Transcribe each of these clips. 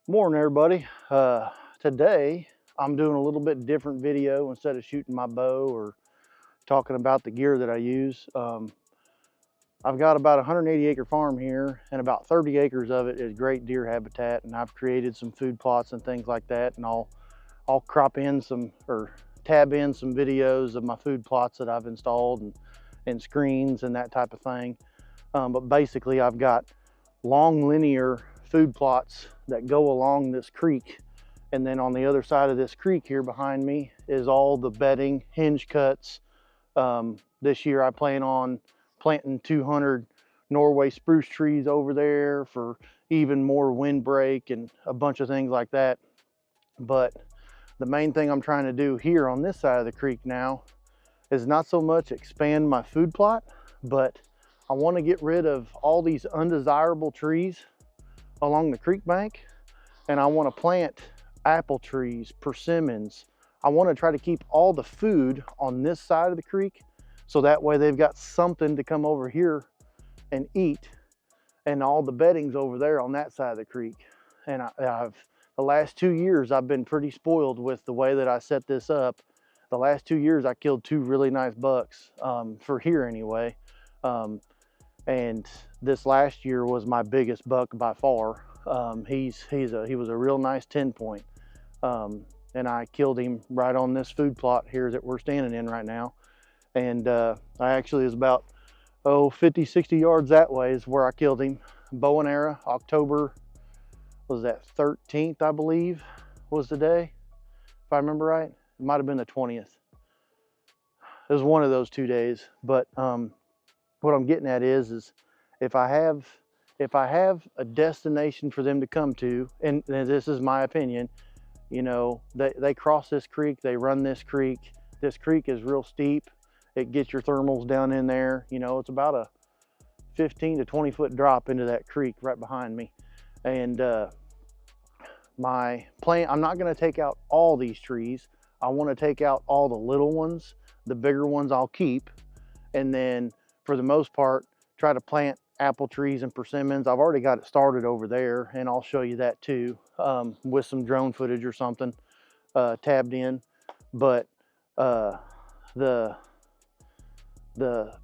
Morning, everybody. Today I'm doing a little bit different video. Instead of shooting my bow or talking about the gear that I use. I've got about a 180 acre farm here, and about 30 acres of it is great deer habitat, and I've created some food plots and things like that, and I'll crop in some or tab in some videos of my food plots that I've installed and screens and that type of thing. But basically I've got long linear food plots that go along this creek, and then on the other side of this creek here behind me is all the bedding, hinge cuts. This year I plan on planting 200 Norway spruce trees over there for even more windbreak and a bunch of things like that. But the main thing I'm trying to do here on this side of the creek now is not so much expand my food plot, but I want to get rid of all these undesirable trees along the creek bank, and I want to plant apple trees, persimmons. I want to try to keep all the food on this side of the creek, so that way they've got something to come over here and eat, and all the bedding's over there on that side of the creek. And the last 2 years I've been pretty spoiled with the way that I set this up. The last 2 years I killed 2 really nice bucks, for here anyway. And this last year was my biggest buck by far. He was a real nice 10 point. And I killed him right on this food plot here that we're standing in right now. And I actually was about 50, 60 yards that way is where I killed him. Bow and arrow, October, was that 13th, I believe, was the day, if I remember right. It might have been the 20th. It was one of those 2 days. But what I'm getting at is if I have a destination for them to come to, and this is my opinion, you know, they cross this creek, they run this creek. This creek is real steep. It gets your thermals down in there. You know, it's about a 15 to 20 foot drop into that creek right behind me. And my plan, I'm not going to take out all these trees. I want to take out all the little ones. The bigger ones I'll keep, and then for the most part try to plant apple trees and persimmons. I've already got it started over there, and I'll show you that too, with some drone footage or something tabbed in. But the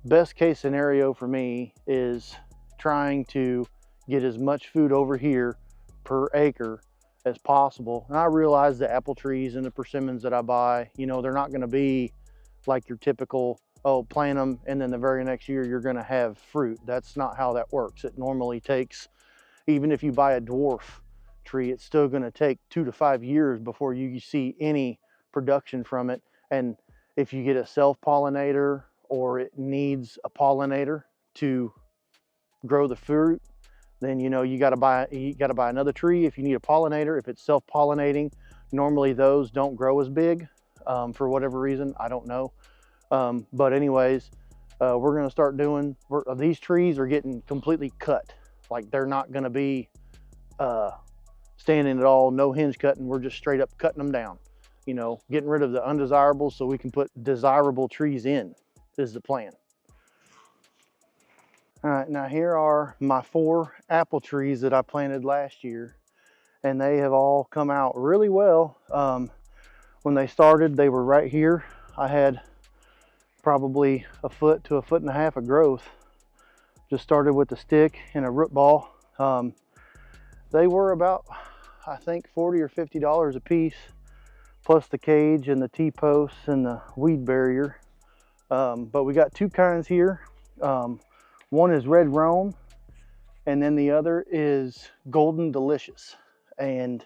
best case scenario for me is trying to get as much food over here per acre as possible. And I realize the apple trees and the persimmons that I buy, you know, they're not going to be like your typical, oh, plant them and then the very next year you're going to have fruit. That's not how that works. It normally takes, even if you buy a dwarf tree, it's still going to take 2 to 5 years before you see any production from it. And if you get a self-pollinator or it needs a pollinator to grow the fruit, then you know you got to buy another tree if you need a pollinator. If it's self-pollinating, normally those don't grow as big, for whatever reason, I don't know. But anyways, we're going to start doing, these trees are getting completely cut. Like they're not going to be standing at all, no hinge cutting. We're just straight up cutting them down, you know, getting rid of the undesirables so we can put desirable trees in is the plan. All right, now here are my 4 apple trees that I planted last year, and they have all come out really well. When they started, they were right here. I had probably a foot to a foot and a half of growth. Just started with a stick and a root ball. They were about, I think, $40 or $50 a piece, plus the cage and the T-posts and the weed barrier. But we got 2 kinds here. One is red Rome, and then the other is golden delicious. And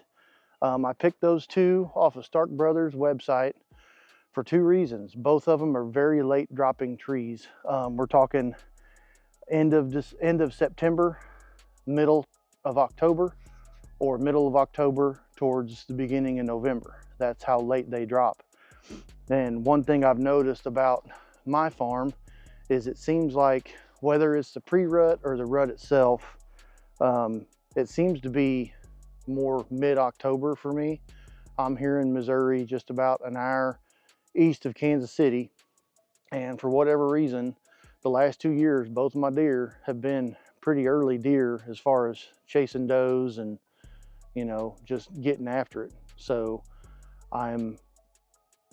I picked those 2 off of Stark Brothers website for 2 reasons. Both of them are very late dropping trees. We're talking end of September, middle of October, or middle of October towards the beginning of November. That's how late they drop. And one thing I've noticed about my farm is it seems like whether it's the pre-rut or the rut itself, it seems to be more mid-October for me. I'm here in Missouri, just about an hour east of Kansas City, and for whatever reason, the last 2 years, both of my deer have been pretty early deer as far as chasing does and, you know, just getting after it. So I'm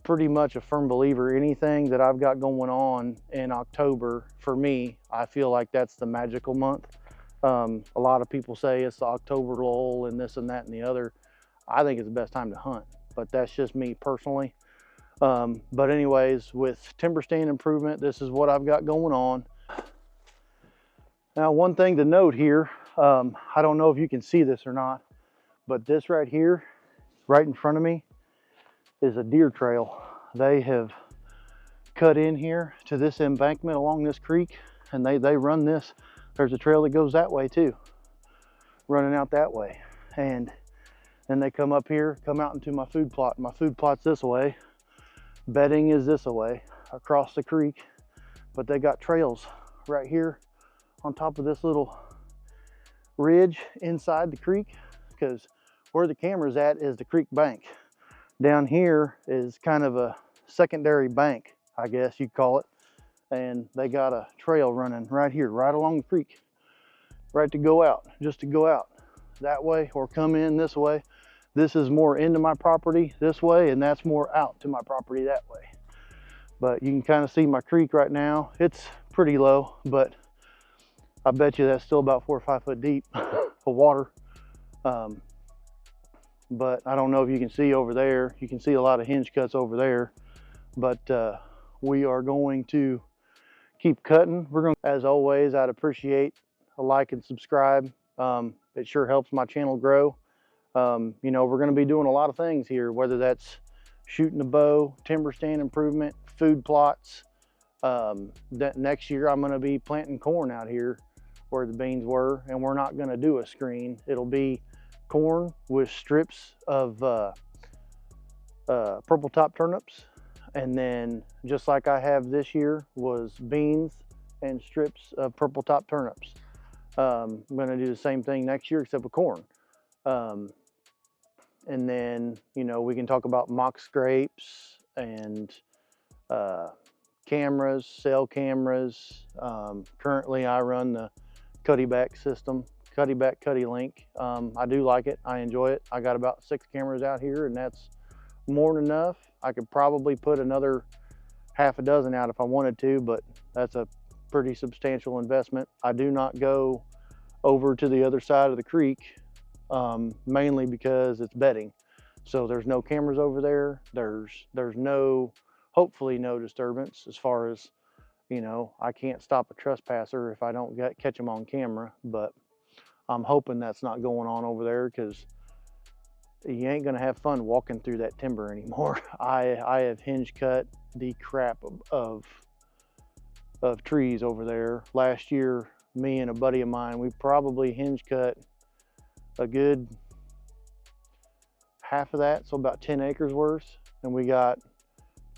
pretty much a firm believer, anything that I've got going on in October, for me, I feel like that's the magical month. A lot of people say it's the October lull and this and that and the other. I think it's the best time to hunt, but that's just me personally. But anyways, with timber stand improvement, this is what I've got going on. Now, one thing to note here, I don't know if you can see this or not, but this right here, right in front of me, is a deer trail. They have cut in here to this embankment along this creek, and they run this. There's a trail that goes that way too, running out that way. And then they come up here, come out into my food plot. My food plot's this way. Bedding is this way, across the creek. But they got trails right here on top of this little ridge inside the creek, because where the camera's at is the creek bank. Down here is kind of a secondary bank, I guess you'd call it. And they got a trail running right here, right along the creek, right to go out, just to go out that way or come in this way. This is more into my property this way, and that's more out to my property that way. But you can kind of see my creek right now. It's pretty low, but I bet you that's still about 4 or 5 foot deep of water. But I don't know if you can see over there. You can see a lot of hinge cuts over there, but we are going to keep cutting. As always, I'd appreciate a like and subscribe. It sure helps my channel grow. You know, we're going to be doing a lot of things here, whether that's shooting a bow, timber stand improvement, food plots. That next year I'm going to be planting corn out here where the beans were, and we're not going to do a screen. It'll be corn with strips of purple top turnips, and then just like I have this year was beans and strips of purple top turnips. I'm going to do the same thing next year except with corn. And then, you know, we can talk about mock scrapes and cameras, cell cameras. Currently I run the Cuddy back system, Cuddy back, Cuddy link. I do like it. I enjoy it. I got about 6 cameras out here, and that's more than enough. I could probably put another half a dozen out if I wanted to, but that's a pretty substantial investment. I do not go over to the other side of the creek, mainly because it's bedding. So there's no cameras over there. There's no, hopefully no disturbance as far as, you know, I can't stop a trespasser if I don't catch them on camera, but I'm hoping that's not going on over there, because you ain't gonna have fun walking through that timber anymore. I have hinge cut the crap of trees over there. Last year, me and a buddy of mine, we probably hinge cut a good half of that, so about 10 acres worth, and we got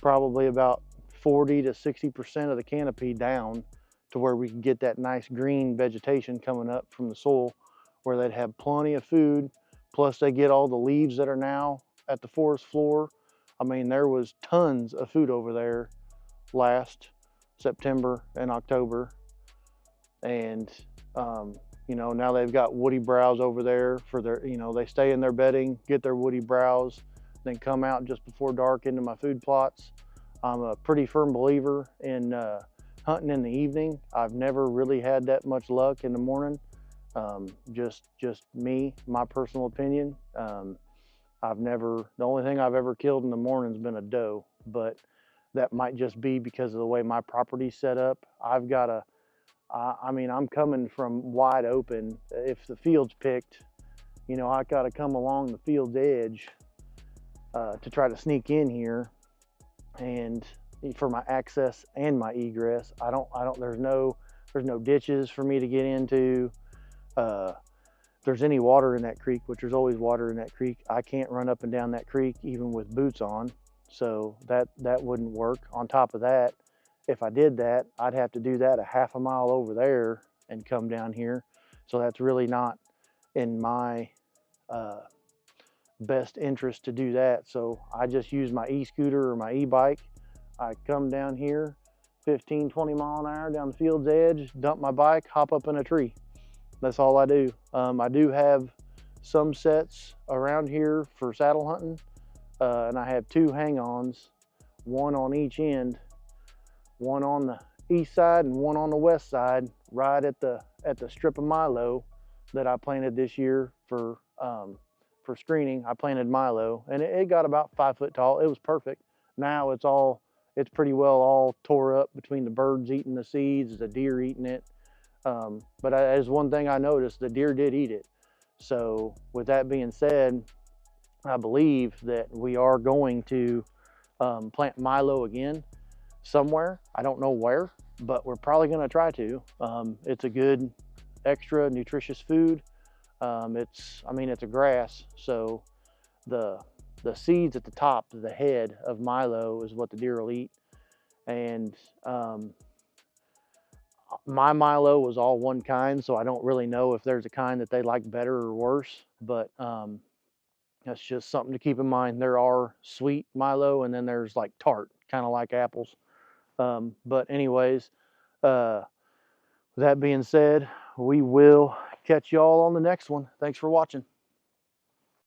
probably about 40 to 60% of the canopy down to where we can get that nice green vegetation coming up from the soil, where they'd have plenty of food. Plus they get all the leaves that are now at the forest floor. I mean, there was tons of food over there last September and October. And, you know, now they've got woody browse over there for their, you know, they stay in their bedding, get their woody browse, then come out just before dark into my food plots. I'm a pretty firm believer in hunting in the evening. I've never really had that much luck in the morning. Just me, my personal opinion. The only thing I've ever killed in the morning has been a doe, but that might just be because of the way my property's set up. I've got I mean, I'm coming from wide open. If the field's picked, you know, I got to come along the field's edge to try to sneak in here, and for my access and my egress. There's no ditches for me to get into. If there's any water in that creek, which there's always water in that creek, I can't run up and down that creek even with boots on, so that wouldn't work. On top of that, if I did that, I'd have to do that a half a mile over there and come down here, so that's really not in my best interest to do that. So I just use my e-scooter or my e-bike. I come down here 15-20 mile an hour down the field's edge, dump my bike, hop up in a tree. That's all I do. I do have some sets around here for saddle hunting, and I have 2 hang-ons, one on each end, one on the east side and one on the west side, right at the strip of milo that I planted this year for screening. I planted milo, and it got about 5 foot tall. It was perfect. Now it's pretty well all tore up between the birds eating the seeds, the deer eating it. But as one thing I noticed, the deer did eat it. So with that being said, I believe that we are going to plant milo again somewhere. I don't know where, but we're probably going to try to. It's a good extra nutritious food. It's a grass, so the seeds at the top, the head of milo, is what the deer will eat. And my milo was all one kind, so I don't really know if there's a kind that they like better or worse, but that's just something to keep in mind. There are sweet milo, and then there's like tart, kind of like apples. But anyways, with that being said, we will catch y'all on the next one. Thanks for watching.